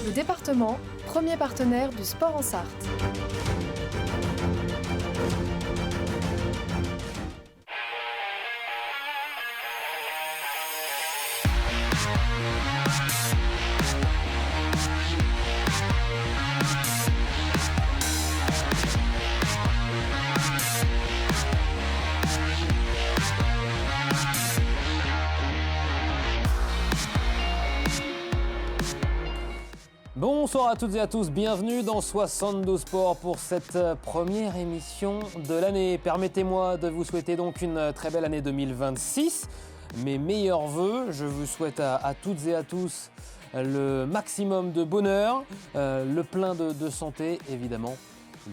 Le département, premier partenaire du sport en Sarthe. Bonsoir à toutes et à tous, bienvenue dans 72 Sports pour cette première émission de l'année. Permettez-moi de vous souhaiter donc une très belle année 2026. Mes meilleurs vœux, je vous souhaite à toutes et à tous le maximum de bonheur, le plein de santé évidemment.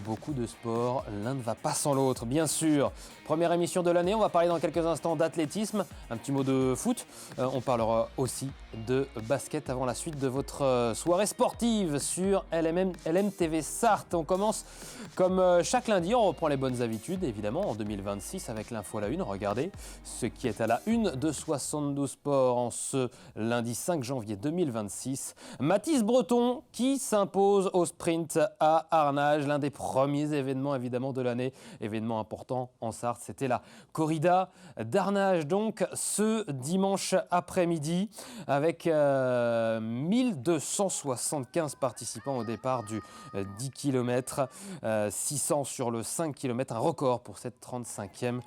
Beaucoup de sport, l'un ne va pas sans l'autre, bien sûr. Première émission de l'année, on va parler dans quelques instants d'athlétisme, un petit mot de foot. On parlera aussi de basket avant la suite de votre soirée sportive sur LMTV Sarthe. On commence comme chaque lundi, on reprend les bonnes habitudes évidemment en 2026 avec l'info à la une. Regardez ce qui est à la une de 72 Sports en ce lundi 5 janvier 2026. Mathis Breton qui s'impose au sprint à Arnage, l'un des premiers événements évidemment de l'année, événement important en Sarthe, c'était la corrida d'Arnage donc ce dimanche après-midi avec 1275 participants au départ du 10 km, 600 sur le 5 km, un record pour cette 35e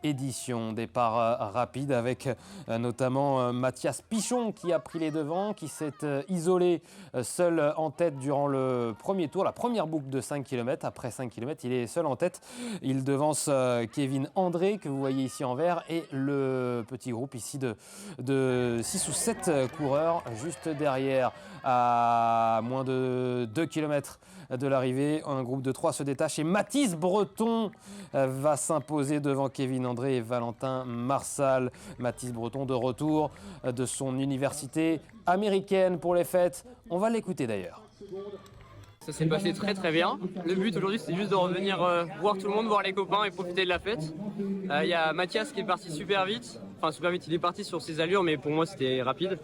édition. Départ rapide avec notamment Mathias Pichon qui a pris les devants, qui s'est isolé seul en tête durant le premier tour, la première boucle de 5 km. Après 5 km, il est seul en tête. Il devance Kevin André, que vous voyez ici en vert, et le petit groupe ici de 6 ou 7 coureurs juste derrière. À moins de 2 km de l'arrivée, un groupe de 3 se détache et Mathis Breton va s'imposer devant Kevin André et Valentin Marsal. Mathis Breton de retour de son université américaine pour les fêtes. On va l'écouter d'ailleurs. Ça s'est passé très très bien. Le but aujourd'hui c'était juste de revenir voir tout le monde, voir les copains et profiter de la fête. Il y a Mathias qui est parti super vite. Enfin super vite, il est parti sur ses allures mais pour moi c'était rapide.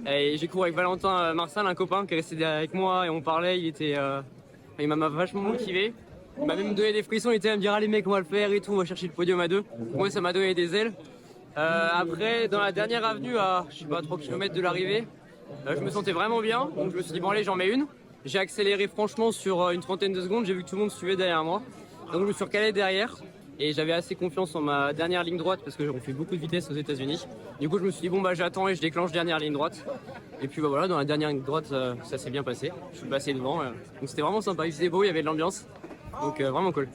Et j'ai couru avec Valentin Marsal, un copain qui est resté avec moi et on parlait, il m'a vachement motivé. Il m'a même donné des frissons, il était à me dire allez mec on va le faire et tout, on va chercher le podium à deux. Moi ça m'a donné des ailes. Après dans la dernière avenue à 3 km de l'arrivée, je me sentais vraiment bien. Donc je me suis dit bon allez j'en mets une. J'ai accéléré franchement sur une trentaine de secondes, j'ai vu que tout le monde suivait derrière moi. Donc je me suis recalé derrière et j'avais assez confiance en ma dernière ligne droite parce que j'ai fait beaucoup de vitesse aux États-Unis. Du coup je me suis dit bon bah j'attends et je déclenche dernière ligne droite. Et puis bah voilà, dans la dernière ligne droite ça s'est bien passé. Je suis passé devant, donc c'était vraiment sympa, il faisait beau, il y avait de l'ambiance. Donc vraiment cool.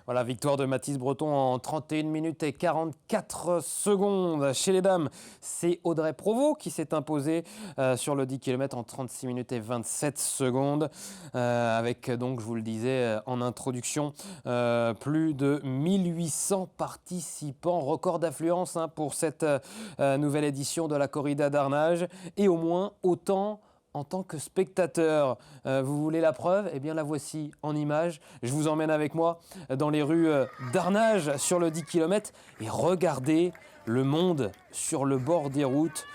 Voilà, victoire de Mathis Breton en 31 minutes et 44 secondes. Chez les dames, c'est Audrey Provost qui s'est imposée sur le 10 km en 36 minutes et 27 secondes. Avec donc, je vous le disais en introduction, plus de 1800 participants. Record d'affluence pour cette nouvelle édition de la corrida d'Arnage. Et au moins autant en tant que spectateur. Vous voulez la preuve? Eh bien la voici en images. Je vous emmène avec moi dans les rues d'Arnage sur le 10 km et regardez le monde sur le bord des routes.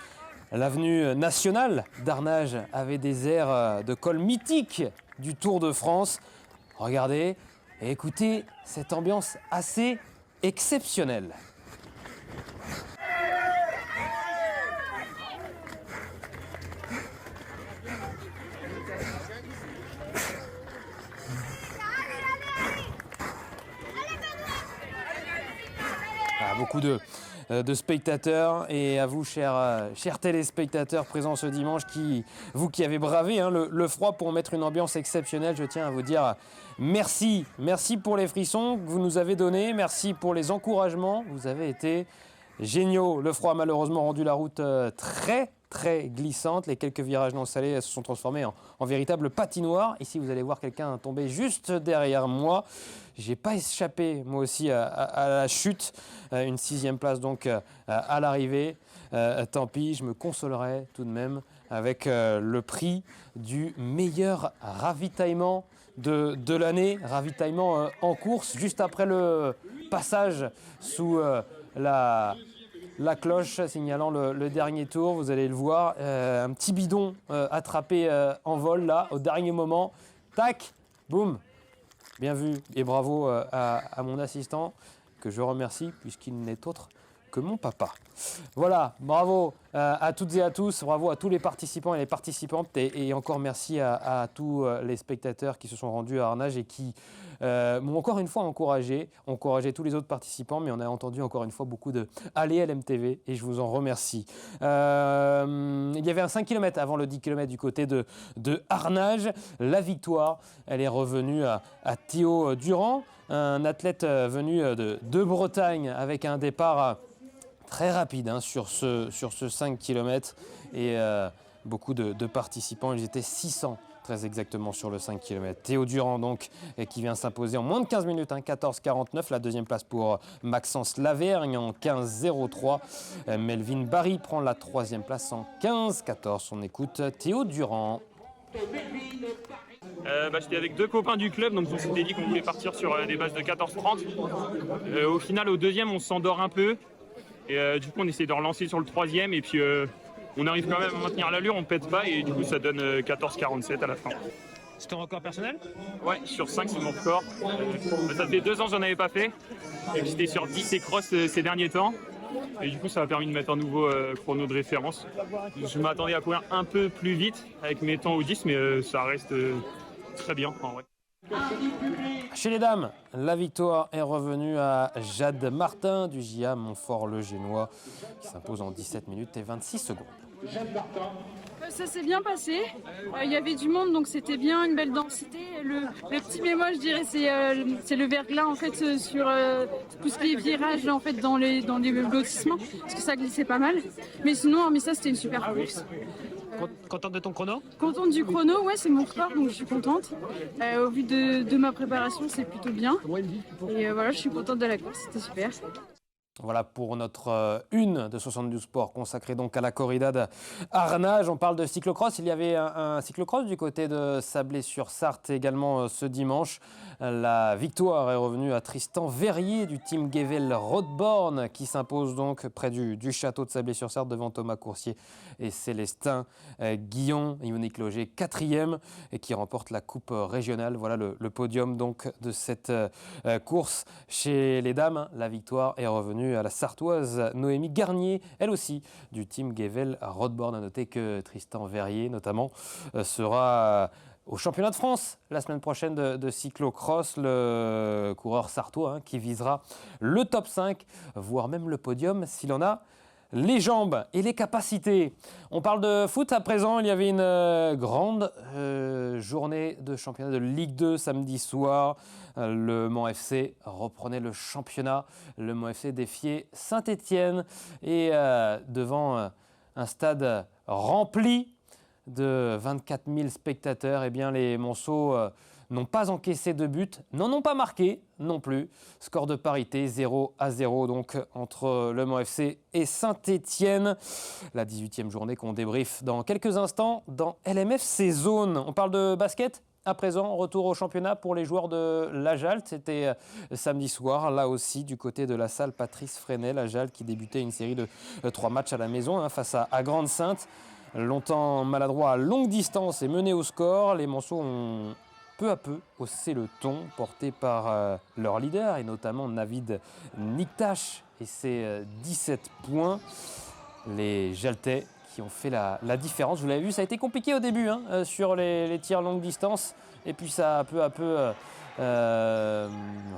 L'avenue nationale d'Arnage avait des airs de col mythique du Tour de France. Regardez et écoutez cette ambiance assez exceptionnelle. Beaucoup de spectateurs et à vous chers téléspectateurs présents ce dimanche, vous qui avez bravé le froid pour mettre une ambiance exceptionnelle, je tiens à vous dire merci pour les frissons que vous nous avez donnés, merci pour les encouragements, vous avez été géniaux. Le froid a malheureusement rendu la route très glissante, les quelques virages non salés se sont transformés en véritable patinoire. Ici vous allez voir quelqu'un tomber juste derrière moi. J'ai pas échappé moi aussi à la chute, une 6e place donc à l'arrivée. Tant pis, je me consolerai tout de même avec le prix du meilleur ravitaillement de l'année, ravitaillement en course, juste après le passage sous la cloche signalant le dernier tour. Vous allez le voir, un petit bidon attrapé en vol là, au dernier moment. Tac, boum. Bien vu et bravo à mon assistant que je remercie puisqu'il n'est autre que mon papa. Voilà, bravo à toutes et à tous, bravo à tous les participants et les participantes et encore merci à tous les spectateurs qui se sont rendus à Arnage et qui m'ont encore une fois encouragé tous les autres participants, mais on a entendu encore une fois beaucoup de allez LMTV et je vous en remercie. Il y avait un 5 km avant le 10 km du côté de Arnage. La victoire, elle est revenue à Théo Durand, un athlète venu de Bretagne avec un départ très rapide sur ce 5 km et beaucoup de participants. Ils étaient 600 très exactement sur le 5 km. Théo Durand donc qui vient s'imposer en moins de 15 minutes, 14,49. La deuxième place pour Maxence Lavergne en 15,03. Melvin Barry prend la troisième place en 15,14. On écoute Théo Durand. J'étais avec deux copains du club, donc on s'était dit qu'on voulait partir sur des bases de 14,30. Au final, au deuxième, on s'endort un peu. Et du coup, on essaie de relancer sur le troisième. Et puis, on arrive quand même à maintenir l'allure, on ne pète pas. Et du coup, ça donne 14,47 à la fin. C'est ton record personnel? Ouais, sur 5, c'est mon record. Ça fait 2 ans que j'en avais pas fait. Et j'étais sur 10 et cross ces derniers temps. Et du coup, ça m'a permis de mettre un nouveau chrono de référence. Je m'attendais à courir un peu plus vite avec mes temps au 10, mais ça reste très bien en vrai. Chez les dames, la victoire est revenue à Jade Martin du JA Montfort-le-Génois qui s'impose en 17 minutes et 26 secondes. Ça s'est bien passé, il y avait du monde donc c'était bien, une belle densité. Le petit bémol je dirais c'est le verglas en fait sur tout ce qui est virage en fait dans les lotissements parce que ça glissait pas mal. Mais sinon hormis ça c'était une super course. Contente de ton chrono? Contente du chrono, ouais c'est mon record donc je suis contente. Au vu de ma préparation c'est plutôt bien. Et voilà je suis contente de la course, c'était super. Voilà pour notre une de 72 Sport consacrée donc à la corrida d'Arnage. On parle de cyclocross. Il y avait un cyclocross du côté de Sablé-sur-Sarthe également ce dimanche. La victoire est revenue à Tristan Verrier du team Gevel Roadborne qui s'impose donc près du château de Sablé-sur-Sarthe devant Thomas Coursier et Célestin Guillon. Yonique Loger 4e et qui remporte la coupe régionale. Voilà le podium donc de cette course. Chez les dames, la victoire est revenue à la Sartoise Noémie Garnier, elle aussi du team Gevel Roadborne. À noter que Tristan Verrier notamment sera au championnat de France la semaine prochaine de cyclocross, le coureur sartois qui visera le top 5, voire même le podium s'il en a les jambes et les capacités. On parle de foot à présent. Il y avait une grande journée de championnat de Ligue 2 samedi soir. Le Mans FC reprenait le championnat. Le Mans FC défiait Saint-Étienne et devant un stade rempli de 24 000 spectateurs, eh bien les Monceaux n'ont pas encaissé de but, n'en ont pas marqué non plus. Score de parité 0-0 donc entre le Mans FC et Saint-Étienne. La 18e journée qu'on débriefe dans quelques instants dans LMFC Zone. On parle de basket à présent, retour au championnat pour les joueurs de l'Ajalt. C'était samedi soir, là aussi du côté de la salle Patrice Fresnel. L'Ajalt qui débutait une série de 3 matchs à la maison face à Grande-Sainte. Longtemps maladroit à longue distance et mené au score, les Monceaux ont peu à peu haussé le ton, porté par leur leader et notamment Navid Niktash et ses 17 points. Les Jaltais qui ont fait la différence. Vous l'avez vu, ça a été compliqué au début sur les tirs longue distance et puis ça a peu à peu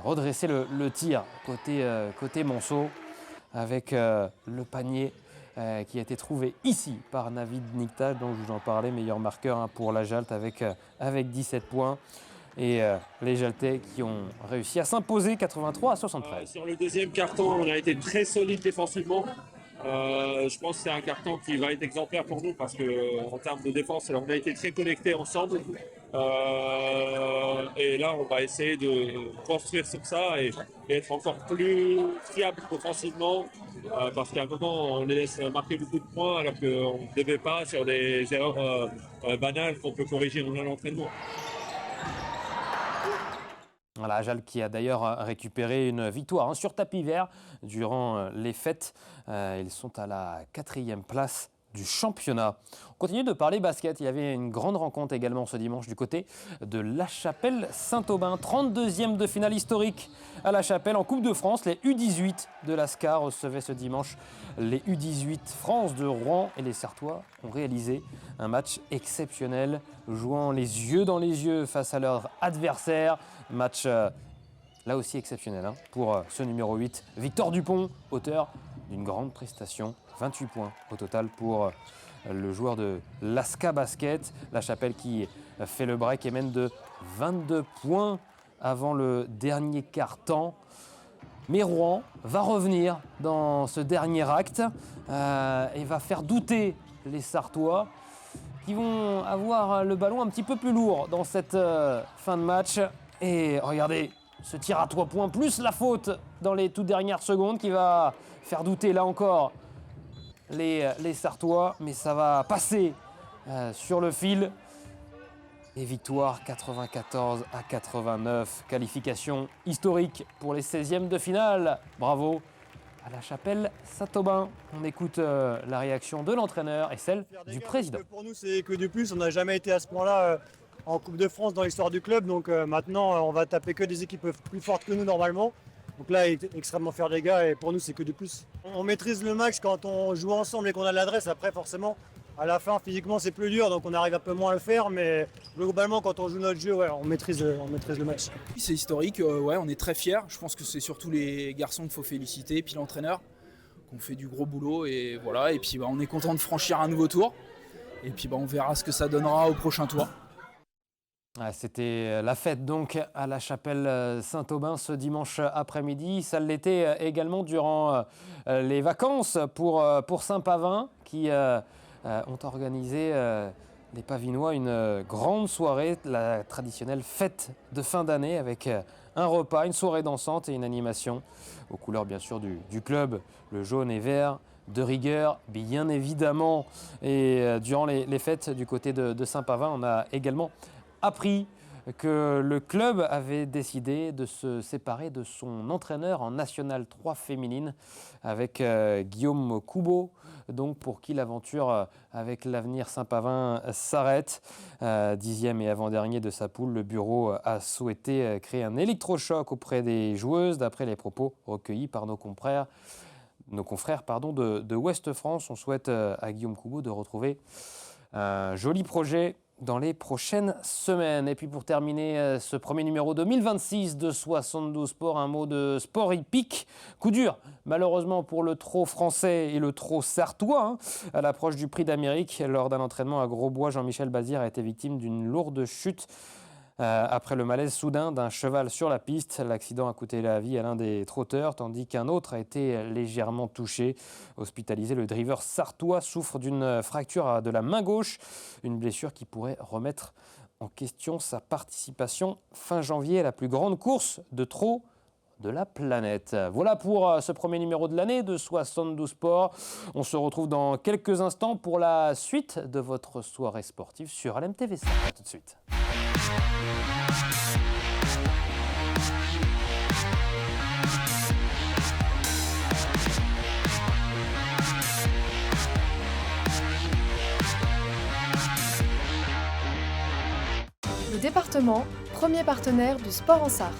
redressé le tir côté Monceau avec le panier qui a été trouvé ici par Navid Niktash, dont je vous en parlais, meilleur marqueur pour la Jalt avec 17 points. Et les Jaltais qui ont réussi à s'imposer 83-73. Sur le deuxième carton, on a été très solide défensivement. Je pense que c'est un carton qui va être exemplaire pour nous parce qu'en termes de défense, on a été très connectés ensemble. Et là, on va essayer de construire sur ça et être encore plus fiable offensivement parce qu'à un moment, on les laisse marquer beaucoup de points alors qu'on ne devait pas sur des erreurs banales qu'on peut corriger dans l'entraînement. Voilà, Ajal qui a d'ailleurs récupéré une victoire sur tapis vert durant les fêtes. Ils sont à la 4e place du championnat. On continue de parler basket. Il y avait une grande rencontre également ce dimanche du côté de La Chapelle-Saint-Aubin. 32e de finale historique à La Chapelle en Coupe de France. Les U18 de l'ASCA recevaient ce dimanche les U18 France de Rouen et les Sartois ont réalisé un match exceptionnel, jouant les yeux dans les yeux face à leur adversaire. Match là aussi exceptionnel pour ce numéro 8, Victor Dupont, auteur d'une grande prestation. 28 points au total pour le joueur de l'ASCA Basket. La Chapelle qui fait le break et mène de 22 points avant le dernier quart-temps. Mais Rouen va revenir dans ce dernier acte et va faire douter les Sartois qui vont avoir le ballon un petit peu plus lourd dans cette fin de match. Et regardez, ce tir à 3 points plus la faute dans les toutes dernières secondes qui va faire douter là encore les Sartois, mais ça va passer sur le fil. Et victoire 94-89, qualification historique pour les 16e de finale. Bravo à La Chapelle-Saint-Aubin. On écoute la réaction de l'entraîneur et celle du président. Pour nous, c'est que du plus. On n'a jamais été à ce point-là en Coupe de France dans l'histoire du club. Donc maintenant, on va taper que des équipes plus fortes que nous normalement. Donc là, il est extrêmement fier des gars et pour nous, c'est que du plus. On maîtrise le match quand on joue ensemble et qu'on a de l'adresse. Après, forcément, à la fin, physiquement, c'est plus dur, donc on arrive un peu moins à le faire. Mais globalement, quand on joue notre jeu, ouais, on maîtrise le match. C'est historique, ouais, on est très fiers. Je pense que c'est surtout les garçons qu'il faut féliciter, et puis l'entraîneur, qu'on fait du gros boulot. Et voilà, et puis on est content de franchir un nouveau tour. Et puis on verra ce que ça donnera au prochain tour. C'était la fête donc à La Chapelle-Saint-Aubin ce dimanche après-midi. Ça l'était également durant les vacances pour Saint-Pavin qui ont organisé les Pavinois une grande soirée, la traditionnelle fête de fin d'année avec un repas, une soirée dansante et une animation aux couleurs bien sûr du club, le jaune et vert. De rigueur, bien évidemment. Et durant les fêtes du côté de Saint-Pavin, on a également appris que le club avait décidé de se séparer de son entraîneur en National 3 féminine avec Guillaume Coubeau, donc pour qui l'aventure avec l'Avenir Saint-Pavin s'arrête. 10e et avant-dernier de sa poule, le bureau a souhaité créer un électrochoc auprès des joueuses, d'après les propos recueillis par nos confrères de Ouest France. On souhaite à Guillaume Coubeau de retrouver un joli projet dans les prochaines semaines. Et puis pour terminer ce premier numéro 2026 de 72 Sport, un mot de sport hippique. Coup dur malheureusement pour le trot français et le trot sartois. À l'approche du Prix d'Amérique, lors d'un entraînement à Grosbois, Jean-Michel Bazir a été victime d'une lourde chute. Après le malaise soudain d'un cheval sur la piste, l'accident a coûté la vie à l'un des trotteurs, tandis qu'un autre a été légèrement touché. Hospitalisé, le driver sartois souffre d'une fracture de la main gauche, une blessure qui pourrait remettre en question sa participation fin janvier à la plus grande course de trot de la planète. Voilà pour ce premier numéro de l'année de 72 Sport. On se retrouve dans quelques instants pour la suite de votre soirée sportive sur LMTV5. A tout de suite. Le département, premier partenaire du sport en Sarthe.